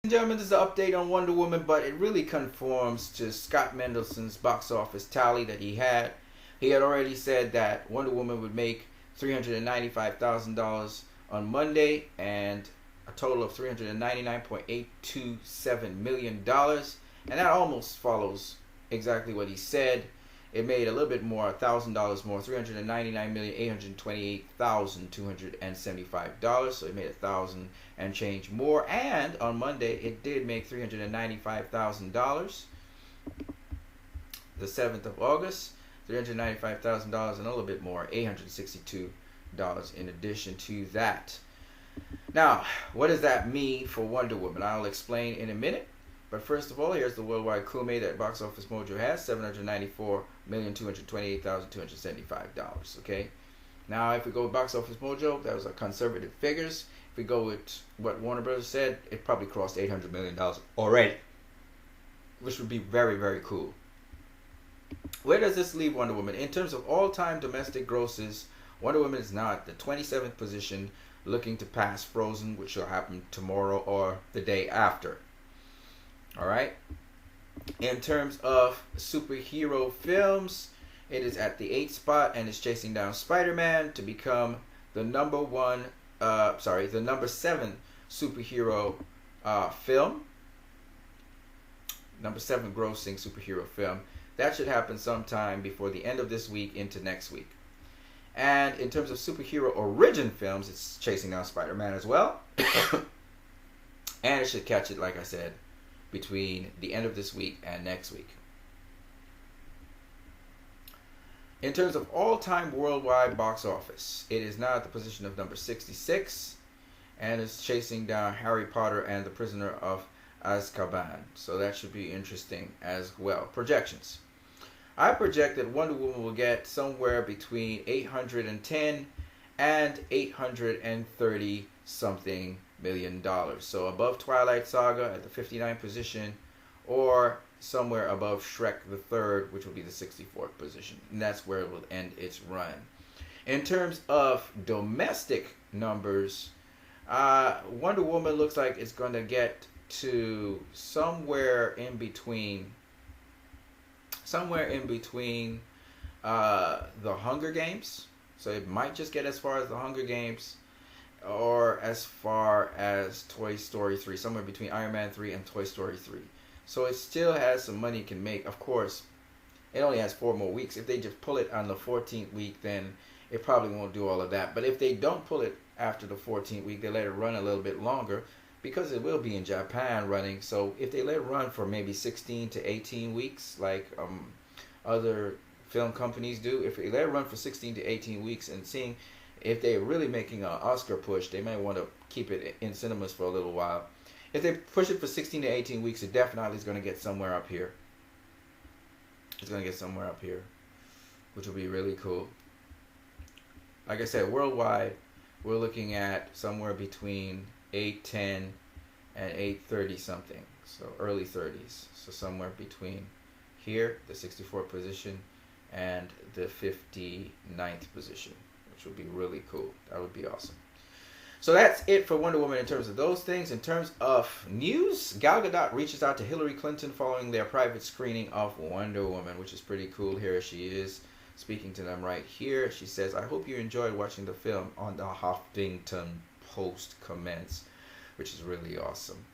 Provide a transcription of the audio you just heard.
And gentlemen, this is an update on Wonder Woman, but it really conforms to Scott Mendelson's box office tally that he had. He had already said that Wonder Woman would make $395,000 on Monday and a total of $399.827 million. And that almost follows exactly what he said. It made a little bit more, $1,000 more, $399,828,275. So it made $1,000 and change more. And on Monday, it did make $395,000. The 7th of August, $395,000 and a little bit more, $862 in addition to that. Now, what does that mean for Wonder Woman? I'll explain in a minute. But first of all, here's the worldwide Kume that Box Office Mojo has, $794,228,275. Okay. Now, if we go with Box Office Mojo, that was a conservative figures. If we go with what Warner Brothers said, it probably crossed $800 million already, which would be very, very cool. Where does this leave Wonder Woman? In terms of all-time domestic grosses, Wonder Woman is now at the 27th position, looking to pass Frozen, which will happen tomorrow or the day after. All right. In terms of superhero films, it is at the 8th spot and is chasing down Spider-Man to become the number 7 superhero film. Number 7 grossing superhero film. That should happen sometime before the end of this week into next week. And in terms of superhero origin films, it's chasing down Spider-Man as well. And it should catch it, like I said, between the end of this week and next week. In terms of all-time worldwide box office, it is now at the position of number 66 and is chasing down Harry Potter and the Prisoner of Azkaban. So that should be interesting as well. Projections. I project that Wonder Woman will get somewhere between 810 and 830 something million dollars. So above Twilight Saga at the 59th position, or somewhere above Shrek the Third, which will be the 64th position. And that's where it will end its run. In terms of domestic numbers, Wonder Woman looks like it's going to get to somewhere in between the Hunger Games. So it might just get as far as the Hunger Games, or as far as Toy Story 3, somewhere between Iron Man 3 and Toy Story 3. So it still has some money it can make. Of course, it only has 4 more weeks. If they just pull it on the 14th week, then it probably won't do all of that. But if they don't pull it after the 14th week, they let it run a little bit longer, because it will be in Japan running. So if they let it run for maybe 16 to 18 weeks, like other film companies do, if they let it run for 16 to 18 weeks and seeing if they're really making an Oscar push, they might want to keep it in cinemas for a little while. If they push it for 16 to 18 weeks, it definitely is going to get somewhere up here. It's going to get somewhere up here, which will be really cool. Like I said, worldwide, we're looking at somewhere between 810 and 830 something. So early 30s. So somewhere between here, the 64th position, and the 59th position, which would be really cool. That would be awesome. So that's it for Wonder Woman in terms of those things. In terms of news, Gal Gadot reaches out to Hillary Clinton following their private screening of Wonder Woman, which is pretty cool. Here she is speaking to them right here. She says, "I hope you enjoyed watching the film," on the Huffington Post comments, which is really awesome.